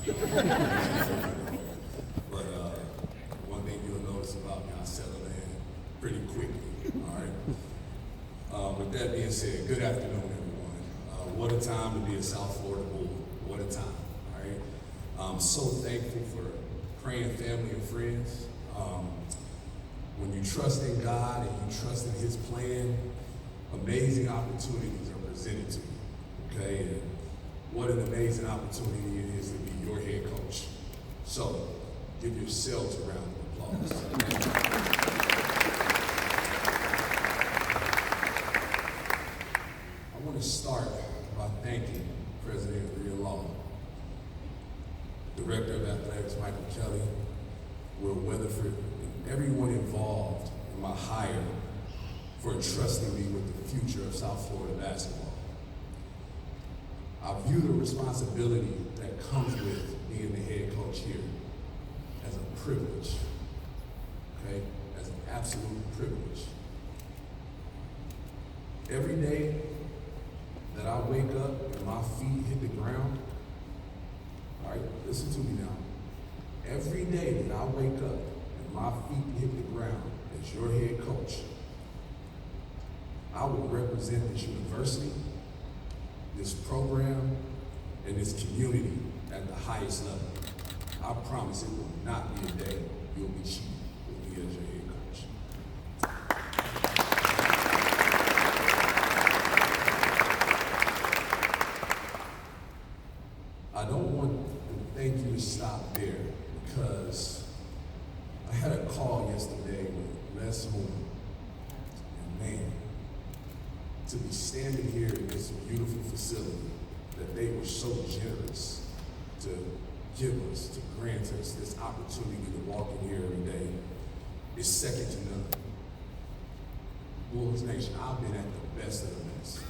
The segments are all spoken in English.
But one thing you'll notice about me, I settle in pretty quickly, all right? With that being said, good afternoon, everyone. What a time to be a South Florida Bull. What a time, all right? I'm so thankful for praying family and friends. When you trust in God and you trust in His plan, amazing opportunities are presented to you, okay? And what an amazing opportunity it is to be your head coach. So, give yourselves a round of applause. I want to start by thanking President Rhea Law, Director of Athletics Michael Kelly, Will Weatherford, and everyone involved in my hire for trusting me with the future of South Florida basketball. I view the responsibility that comes with being the head coach here as a privilege, okay? As an absolute privilege. Every day that I wake up and my feet hit the ground, all right, listen to me now. Every day that I wake up and my feet hit the ground as your head coach, I will represent this university, this program, and this community at the highest level. I promise it will not be a day you'll be cheated with me as your head coach. I don't want to thank you to stop there because I had a call yesterday with Les Moore, and man, to be standing here in this beautiful facility that they were so generous to give us, to grant us this opportunity to walk in here every day is second to none. Bulls Nation, I've been at the best of the best.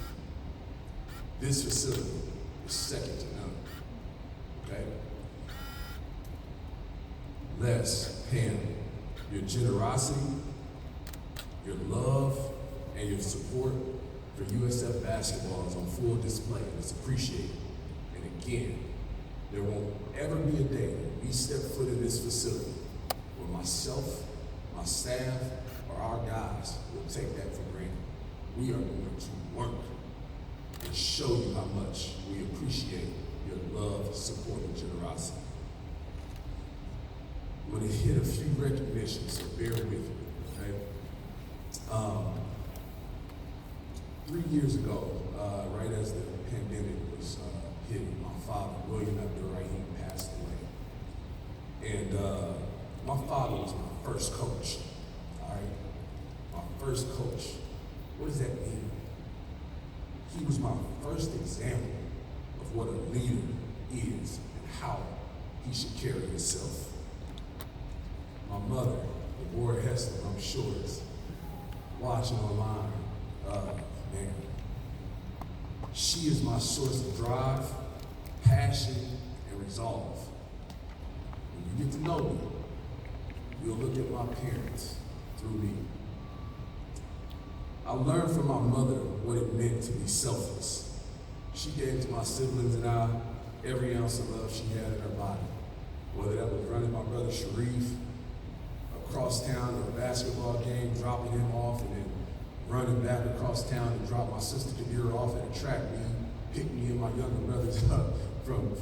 This facility is second to none, okay? Les, Pam, your generosity, your love, and your support for USF basketball is on full display, and it's appreciated. And again, there won't ever be a day that we step foot in this facility where myself, my staff, or our guys will take that for granted. We are going to work and show you how much we appreciate your love, support, and generosity. I'm going to hit a few recognitions, so bear with me, okay? 3 years ago, right as the pandemic was hitting, my father, William Abdur-Rahim, passed away. And my father was my first coach, all right? My first coach. What does that mean? He was my first example of what a leader is and how he should carry himself. My mother, Deborah Hester, I'm sure is watching online. Man, she is my source of drive, passion, and resolve. When you get to know me, you'll look at my parents through me. I learned from my mother what it meant to be selfless. She gave to my siblings and I every ounce of love she had in her body. Whether that was running my brother Sharif across town to a basketball game, dropping him off, and then running back across town to drop my sister Kadira off at a track meet, pick me and my younger brothers up from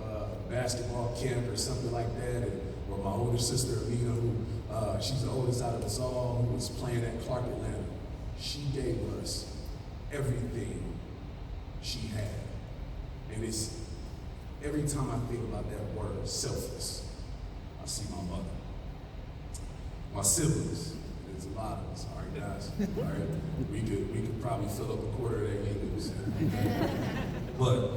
a basketball camp or something like that, or my older sister Amina, who she's the oldest out of us all, who was playing at Clark Atlanta. She gave us everything she had. And it's, every time I think about that word, selfless, I see my mother. My siblings, there's a lot of us, all right, guys? All right, we could probably fill up a quarter of their games. But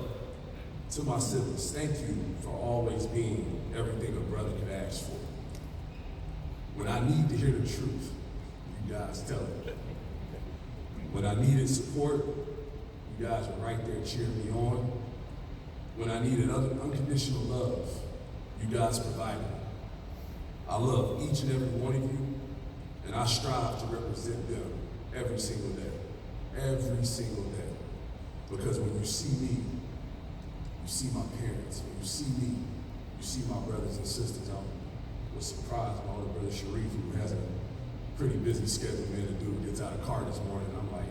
to my siblings, thank you for always being everything a brother could ask for. When I need to hear the truth, you guys tell it. When I needed support, you guys were right there cheering me on. When I needed unconditional love, you guys provided. I love each and every one of you, and I strive to represent them every single day. Every single day. Because when you see me, you see my parents. When you see me, see my brothers and sisters, I was surprised. My older brother Sharif, who has a pretty busy schedule, man, the dude gets out of the car this morning. I'm like,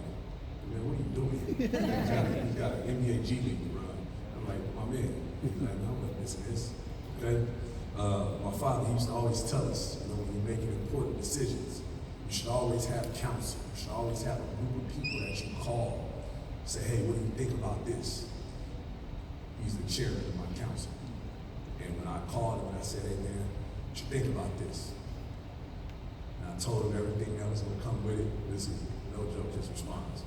man, what are you doing? He's got an NBA G League to run. I'm like, my man, he's like, no, I'm not missing this. Okay? My father, he used to always tell us, you know, when you're making important decisions, you should always have counsel. You should always have a group of people that you call. Say, hey, what do you think about this? He's the chairman of my council. And when I called him and I said, hey man, what you think about this? And I told him everything that was gonna come with it. This is no joke, his response.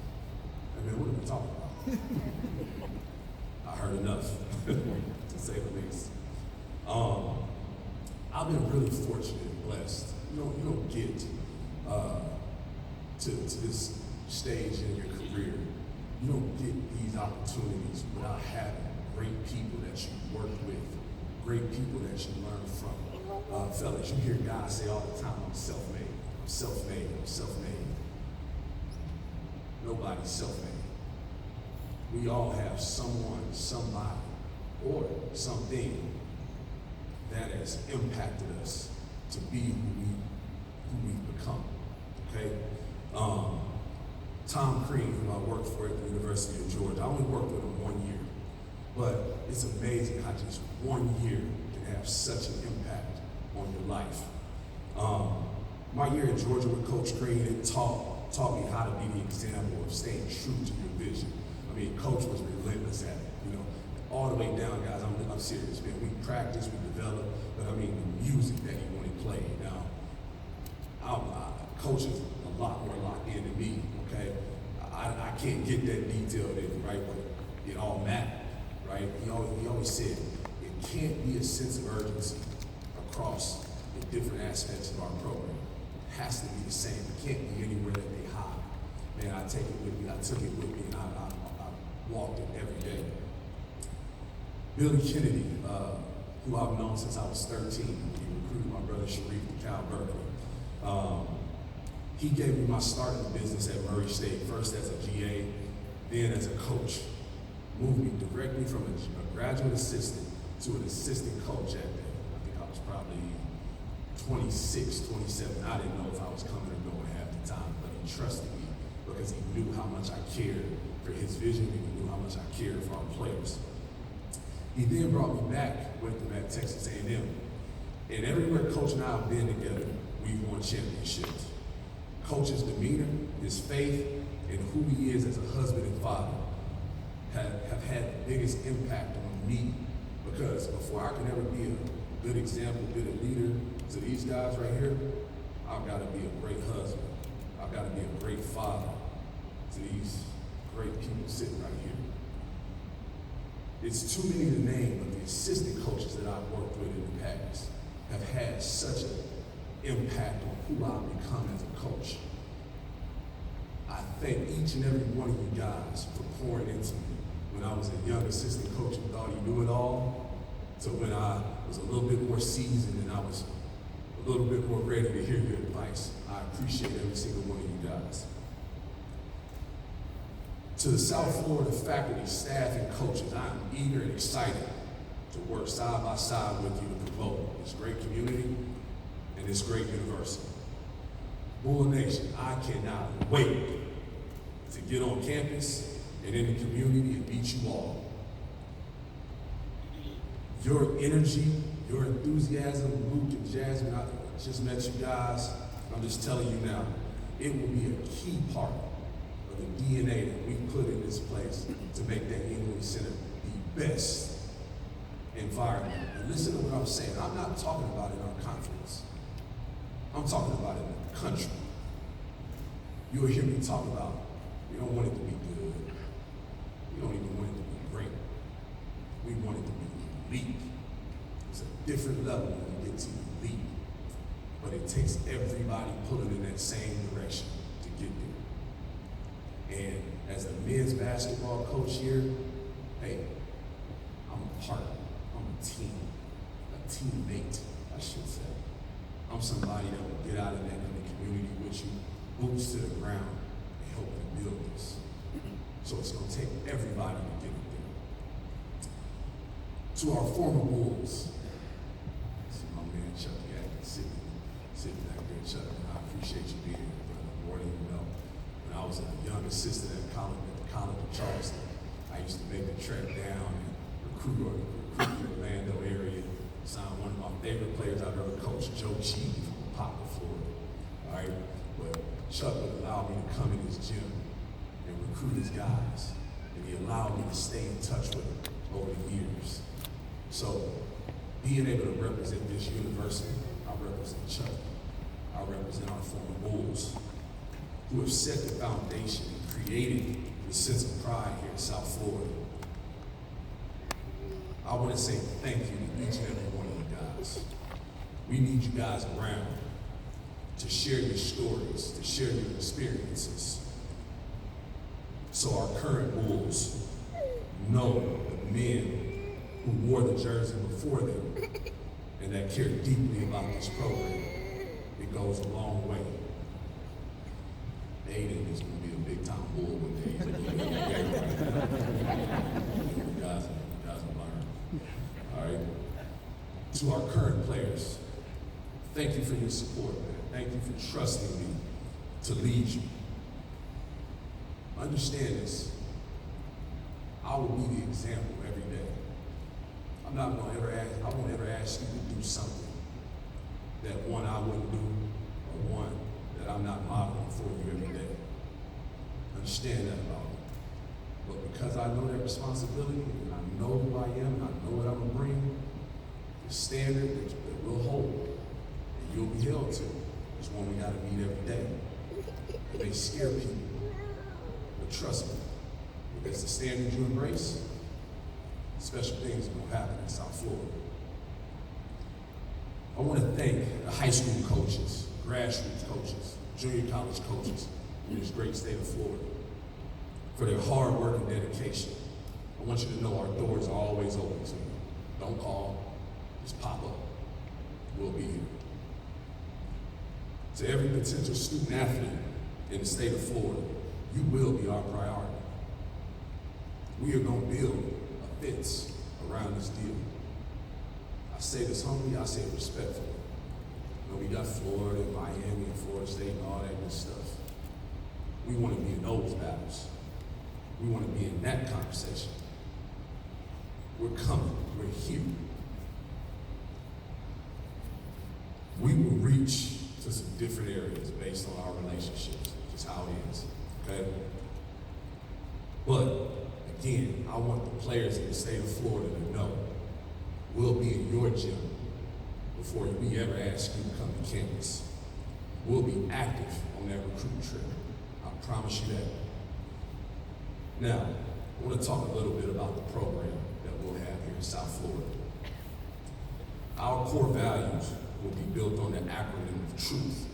Hey man, what are we talking about? I heard enough, to say the least. I've been really fortunate and blessed. You don't get to this stage in your career. You don't get these opportunities without having great people that you work with, great people that you learn from. Fellas, you hear guys say all the time, I'm self-made, I'm self-made, I'm self-made. Nobody's self-made. We all have someone, somebody, or something that has impacted us to be who we've become, okay? Tom Crean, who I worked for at the University of Georgia, I only worked with him 1 year, but it's amazing how just 1 year can have such an impact on your life. My year at Georgia with Coach Crean, it taught me how to be the example of staying true to your vision. I mean, Coach was relentless at it, you know, all the way down, guys. I'm serious, man. We practiced, we developed, but I mean, the music that he wanted played. Now, Coach is a lot more locked in than me, okay? I can't get that detailed in, right? But it all mattered, right? He always said, it can't be a sense of urgency across the different aspects of our program. It has to be the same. It can't be anywhere that they hide. Man, I take it with me. I took it with me, and I walked it every day. Billy Kennedy, who I've known since I was 13, he recruited my brother Sharif to Cal Berkeley. He gave me my start in the business at Murray State, first as a GA, then as a coach. Moved me directly from a graduate assistant to an assistant coach at that. I think I was probably 26, 27. I didn't know if I was coming or going half the time, but he trusted me because he knew how much I cared for his vision and he knew how much I cared for our players. He then brought me back with him at Texas A&M. And everywhere Coach and I have been together, we've won championships. Coach's demeanor, his faith, and who he is as a husband and father have had the biggest impact on me, because before I can ever be a good example, good leader to these guys right here, I've got to be a great husband. I've got to be a great father to these great people sitting right here. It's too many to name, but the assistant coaches that I've worked with in the past have had such an impact on who I've become as a coach. I thank each and every one of you guys for pouring into me when I was a young assistant coach who thought he knew it all, to when I was a little bit more seasoned and I was a little bit more ready to hear your advice. I appreciate every single one of you guys. To the South Florida faculty, staff, and coaches, I am eager and excited to work side by side with you to promote this great community and this great university. Bull Nation, I cannot wait to get on campus and in the community and meet you all. Your energy, your enthusiasm, Luke and Jasmine, I just met you guys. I'm just telling you now, it will be a key part of the DNA that we put in this place to make that England Center the best environment. And listen to what I'm saying. I'm not talking about in our conference. I'm talking about in the country. You'll hear me talk about, we don't want it to be good. We don't even want it to be great. We want it to be elite. It's a different level when you get to elite. But it takes everybody pulling in that same direction to get there. And as the men's basketball coach here, hey, I'm a partner. I'm a teammate, I should say. I'm somebody that will get out of that in the community with you, boots to the ground, and help you build this. So it's gonna take everybody to get it there. To our former Bulls, favorite players I've ever coached, Joe Cheese from Poplar, Florida. All right? But Chuck would allow me to come in his gym and recruit his guys. And he allowed me to stay in touch with him over the years. So being able to represent this university, I represent Chuck. I represent our former Bulls, who have set the foundation and created the sense of pride here in South Florida. I want to say thank you to each and every one of you guys. We need you guys around to share your stories, to share your experiences, so our current Bulls know the men who wore the jersey before them and that care deeply about this program. It goes a long way. Aiden is going to be a big time Bull one day. You guys will learn. All right. To our current players, thank you for your support, man. Thank you for trusting me to lead you. Understand this. I will be the example every day. I won't ever ask you to do something that one I wouldn't do or one that I'm not modeling for you every day. Understand that about me. But because I know that responsibility and I know who I am and I know what I'm gonna bring, the standard that we'll hold and you'll be held to is one we gotta meet every day. It may scare people, but trust me, if it's the standard you embrace, special things are gonna happen in South Florida. I want to thank the high school coaches, grassroots coaches, junior college coaches in this great state of Florida for their hard work and dedication. I want you to know our doors are always open to you. Don't call, just pop up. We'll be here. To every potential student athlete in the state of Florida, you will be our priority. We are going to build a fence around this deal. I say this humbly, I say it respectfully. You know, we got Florida, Miami, and Florida State, and all that good stuff. We want to be in those battles. We want to be in that conversation. We're coming, we're here. We will reach to some different areas based on our relationships, which is how it is, okay? But, again, I want the players in the state of Florida to know we'll be in your gym before we ever ask you to come to campus. We'll be active on that recruiting trip. I promise you that. Now, I want to talk a little bit about the program that we'll have here in South Florida. Our core values will be built on the acronym of truth,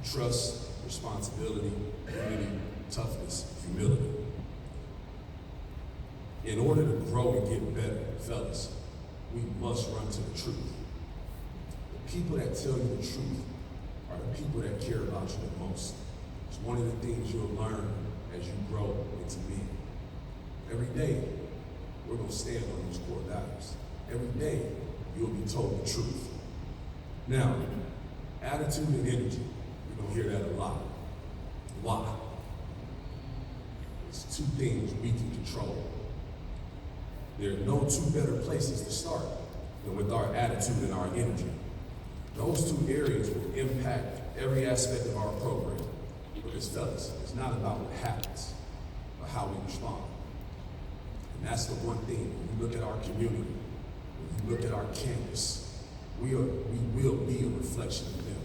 trust, responsibility, unity, toughness, humility. In order to grow and get better, fellas, we must run to the truth. The people that tell you the truth are the people that care about you the most. It's one of the things you'll learn as you grow into men. Every day, we're going to stand on these core values. Every day, you'll be told the truth. Now, attitude and energy, you're going to hear that a lot. Why? It's two things we can control. There are no two better places to start than with our attitude and our energy. Those two areas will impact every aspect of our program. Because fellas, it's not about what happens, but how we respond. And that's the one thing, when you look at our community, when you look at our campus, we will be a reflection of them.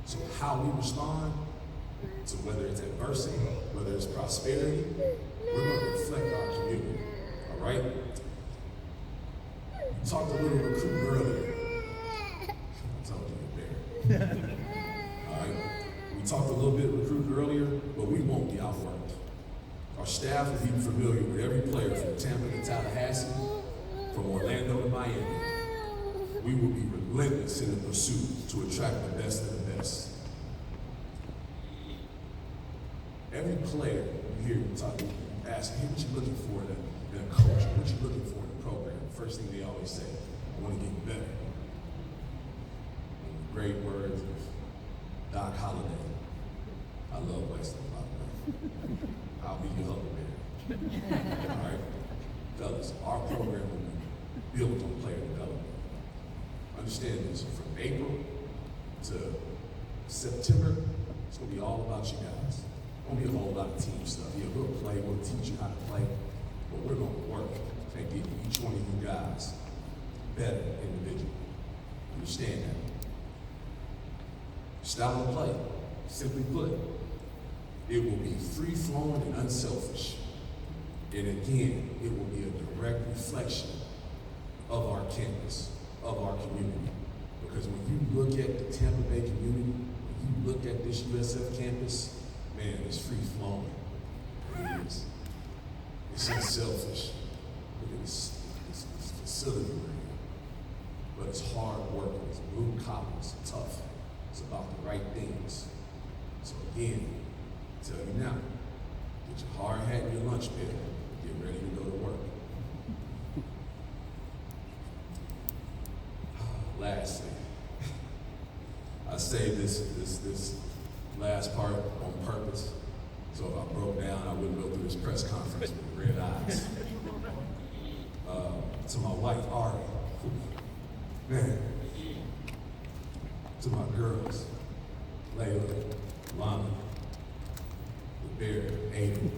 So how we respond to whether it's adversity, whether it's prosperity, we're going to reflect our community. All right? We talked a little recruiting earlier. I told you you're there. All right? We talked a little bit recruiting earlier, but we won't be outworked. Our staff will be familiar with every player from Tampa to Tallahassee, from Orlando to Miami. We will be relentless in the pursuit to attract the best of the best. Every player you hear talking, asking, hey, what you looking for in a coach? What you looking for in a program? First thing they always say, I want to get better. In the great words of Doc Holliday, I love Western, by the way. I'll be your huckleberry. All right? Fellas, our program will be built on player development. understand this, from April to September, it's gonna be all about you guys. It won't be a whole lot of team stuff. Yeah, we'll play, we'll teach you how to play, but we're gonna work and get each one of you guys better individually. Understand that. Style of play, simply put, it will be free-flowing and unselfish. And again, it will be a direct reflection of our campus, of our community. Because when you look at the Tampa Bay community, when you look at this USF campus, man, it's free-flowing. It is. It's unselfish. Look at this facility we're in. But it's hard work, it's blue collar, it's tough. It's about the right things. So again, I tell you now, get your hard hat and your lunch pail. Get ready to go to work. Lastly, I saved this last part on purpose. So if I broke down, I wouldn't go through this press conference with red eyes. To my wife, Ari, man, to my girls, Layla, Lana, the bear, Aiden.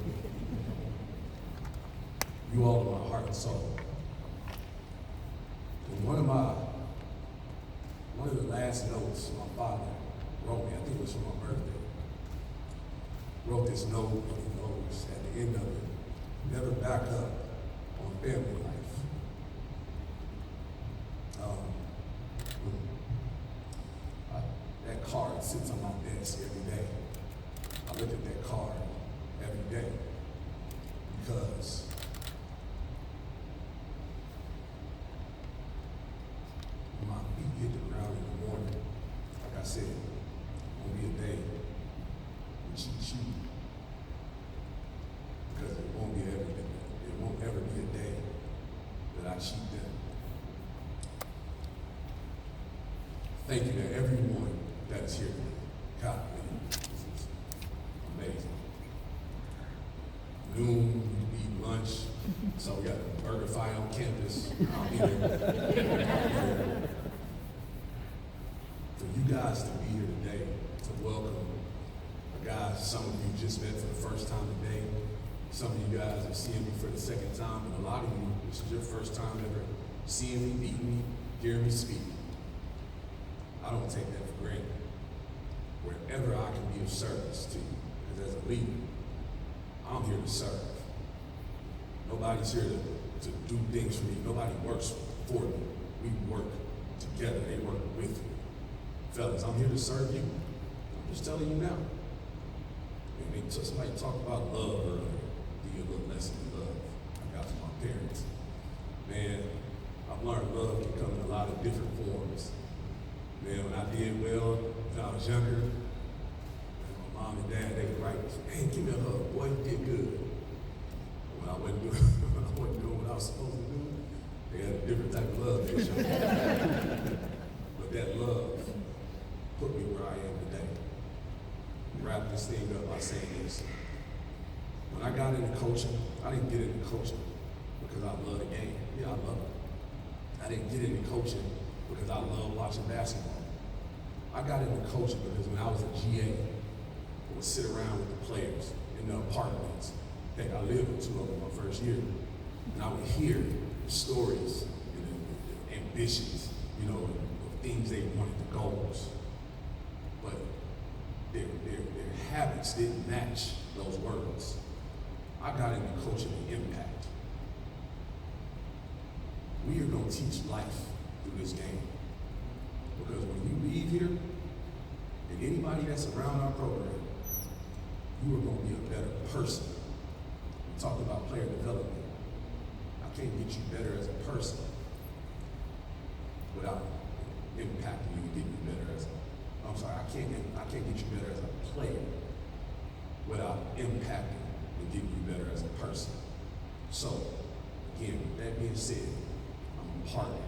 You all are my heart and soul. And one of the last notes my father wrote me, I think it was for my birthday, wrote this note, and he goes at the end of it, never back up on family life. That card sits on my desk every day. I look at that card every day because when my feet hit the ground in the morning, like I said, it won't be a day we cheat. Because it won't ever be a day that I cheat them. Thank you to everyone that is here today. God, man, this is amazing. Noon, we eat lunch, so we got a burger fight on campus. I'll be there. For you guys to be here today, to welcome a guy some of you just met for the first time today. Some of you guys are seeing me for the second time, and a lot of you, this is your first time ever seeing me, meeting me, hearing me speak. I don't take that for granted. Wherever I can be of service to you, because as a leader, I'm here to serve. Nobody's here to do things for me. Nobody works for me. We work together. They work with me. Fellas, I'm here to serve you. I'm just telling you now. And somebody talked about love earlier. Do you a little lesson in love? I got from my parents. Man, I've learned love can come in a lot of different forms. Man, when I did well, when I was younger, my mom and dad, they would write, hey, give me a hug, boy, you did good. When I wasn't doing what I was supposed to do, they had a different type of love they showed me. But that love put me where I am today. Wrap this thing up by saying this. When I got into coaching, I didn't get into coaching because I love the game. Yeah, I love it. I didn't get into coaching because I love watching basketball. I got into coaching because when I was a GA, I would sit around with the players in the apartments. Heck, I lived with two of them my first year. And I would hear the stories and the ambitions, you know, of things they wanted, the goals. But their habits didn't match those words. I got into coaching the impact. We are going to teach life through this game. Because when you leave here, and anybody that's around our program, you are going to be a better person. We talked about player development. I can't get you better as a person without impacting you and getting you better as I can't get you better as a player without impacting and getting you better as a person. So, again, with that being said, I'm a part of it.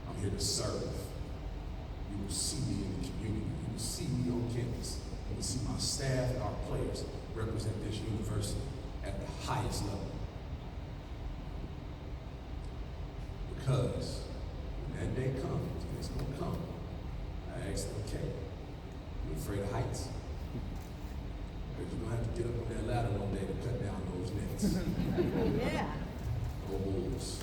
I'm here to serve. You will see me in the community. You will see me on campus. You will see my staff and our players represent this university at the highest level. Because That day comes, and it's gonna come. I asked her, okay, you afraid of heights? Because you're gonna have to get up on that ladder one day to cut down those nets. Yeah. Go Bulls.